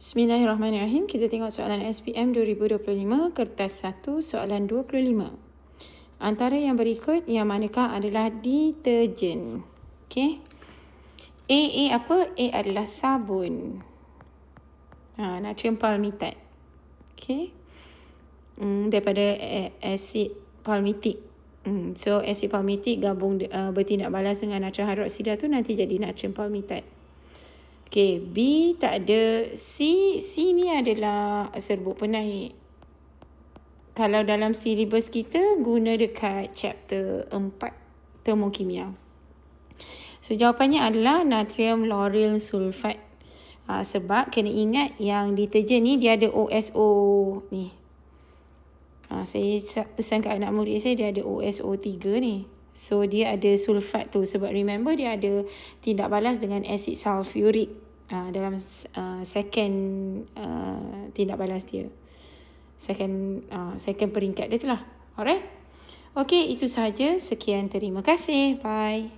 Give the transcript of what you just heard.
Bismillahirrahmanirrahim. Kita tengok soalan SPM 2025, kertas 1, soalan 25. Antara yang berikut, yang manakah adalah deterjen? Okey. A apa? A adalah sabun. Natrium palmitate. Okey. Daripada asid palmitik. So asid palmitik gabung bertindak balas dengan natrium hidroksida tu nanti jadi natrium palmitate. Okey, B tak ada. C ni adalah serbuk penaik. Kalau dalam silibus kita guna dekat chapter 4 termokimia. So jawapannya adalah natrium lauryl sulfate. Sebab kena ingat yang deterjen ni dia ada OSO ni. Saya pesan kat anak murid saya dia ada OSO3 ni. So dia ada sulfat tu sebab remember dia ada tindak balas dengan asid sulfuric dalam second tindak balas dia. Second peringkat dia tu lah. Alright. Okay, itu sahaja. Sekian, terima kasih. Bye.